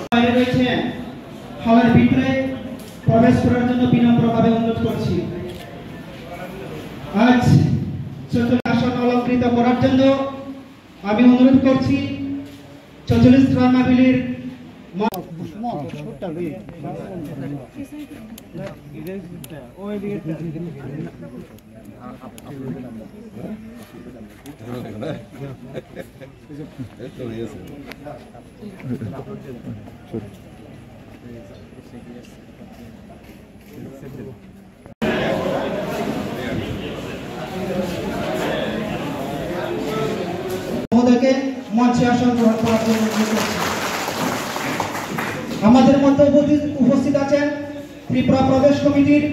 বাইরে রয়েছেন হলের ভিতরে প্রবেশ করার জন্য বিনম্রভাবে অনুরোধ করছি। আজ চতুর্থ আসন অলঙ্কৃত করার জন্য আমি অনুরোধ করছি 44 রান্নাবিলির মহোদয়কে মঞ্চে আসন গ্রহণ করার জন্য অনুরোধ করছি। আমাদের মধ্যে উপস্থিত আছেন ত্রিপুরা প্রদেশ কমিটির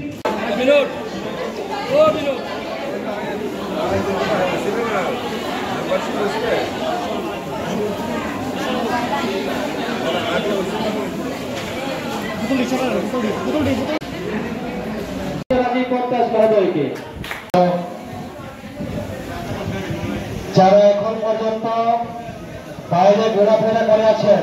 যারা এখন পর্যন্ত বাইরে ঘোরাফেরা করে আছেন,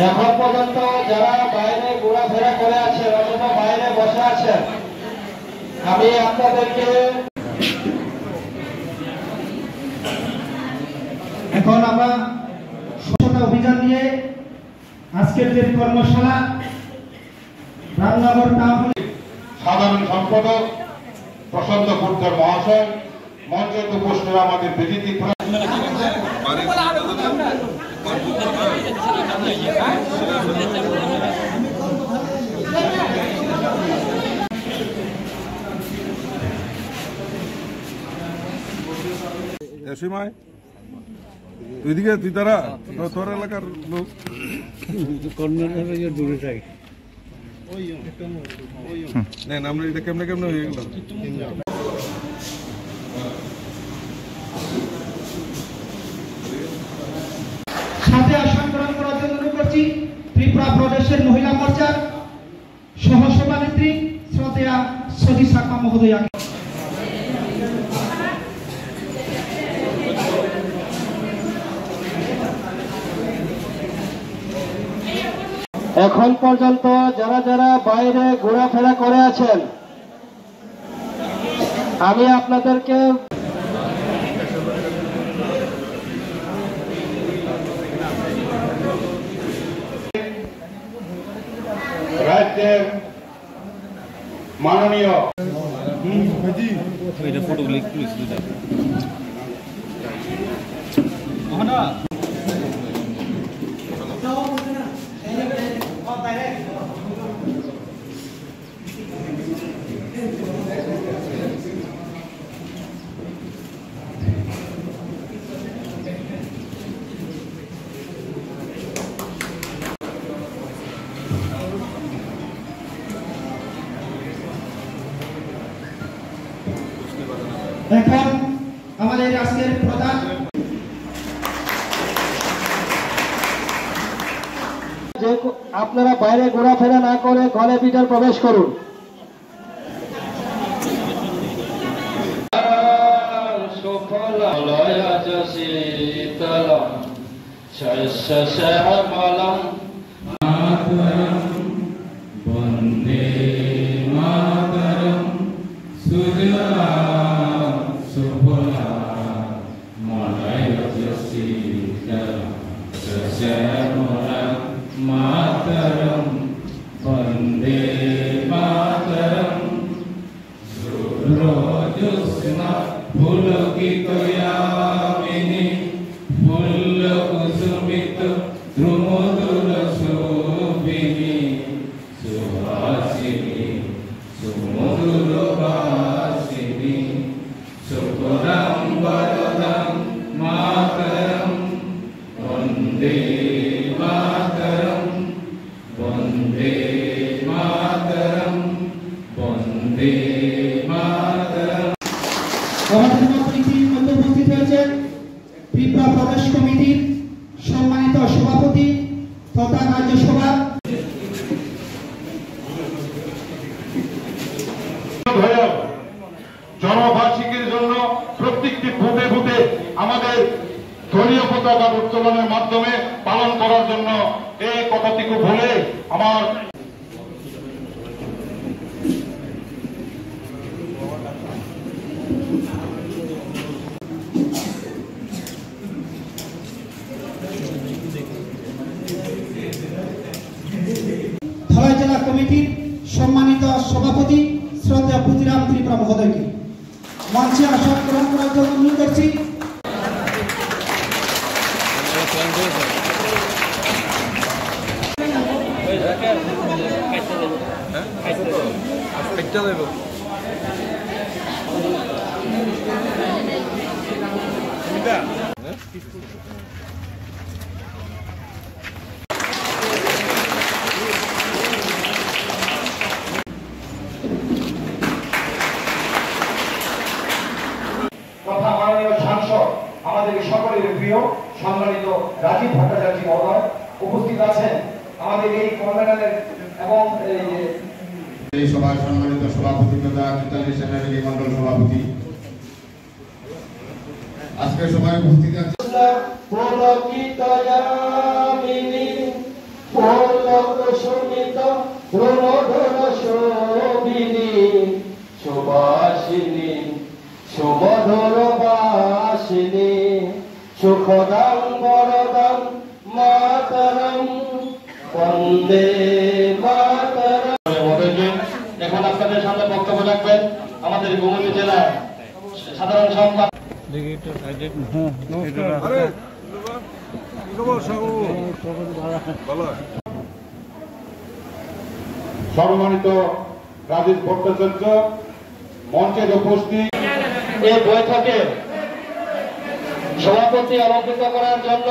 এখন পর্যন্ত যারা বাইরে ঘোরাফেরা করে আছেন অথবা বাইরে বসে আছেন, আমি আপনাদেরকে এখন আমরা স্বচ্ছতা অভিযান নিয়ে আজকের যে কর্মশালা রামনগর টাউন সাধারণ সম্পাদক প্রশান্ত গুপ্তর মহাশয় মঞ্চে উপস্থিত আমাদের বিজেপি সময় তুইদিকে তুই তারা তোর এলাকার লোক দূরে যাই আমরা এটা কেমনে কেমনে হয়ে গেল। সাথে আসন গ্রহণ করার জন্য অনুরোধ করছি ত্রিপুরা প্রদেশের মহিলা মোর্চার সহসভানেত্রী শ্রদ্ধেয়া সজি শাখা মহোদয়াকে। এখন পর্যন্ত যারা যারা বাইরে ঘোরাফেরা করে আছেন, আমি আপনাদেরকে রাজ্যের মাননীয় এখন আমাদের আজকের প্রধান আপনারা বাইরে ঘোরাফেরা না করে ঘরে ভিতর প্রবেশ করুন। উপস্থিত হয়েছেন ত্রিপুরা প্রদেশ কমিটির সম্মানিত সভাপতি তথা রাজ্যসভা জনবার্ষিকীর জন্য প্রত্যেকটি বুথে বুথে দলীয় পতাকা উত্তোলনের মাধ্যমে পালন করার জন্য এই কথাটিকে বলে আমার ধলাই জেলা কমিটির সম্মানিত সভাপতি শ্রদ্ধেয় পুতিরাম ত্রিপুরা মহোদয়কে মঞ্চে আসন গ্রহণ করার জন্য অনুরোধ করছি। তথা মাননীয় সাংসদ আমাদের সকলের প্রিয় সম্মানিত রাজীব ভট্টাচার্য মহোদয় উপস্থিত আছেন আমাদের এই কনভেনরের এবং এই সভায় সম্মানিত সভাপতি তথা নেতালী সেনাবাহিনী মন্ডল সভাপতি আজকে সভায় উপস্থিত আছেন পুলকিত যামিনী পুলক সুমিত প্রমোদর শোভিনী সুবাসিনী সুমধুর বাসিনী সুখদাং বরদাং মাতরম বন্দে মাতরম। এখন আপনাদের সামনে বক্তব্য রাখবেন আমাদের গোমতী জেলার সাধারণ সম্পাদক। আরে কি খবর সাহু? ভালো। সম্মানিত রাজীব ভট্টাচার্য মঞ্চের উপস্থিত এই বৈঠকে সভাপতি অলঙ্কৃত করার জন্য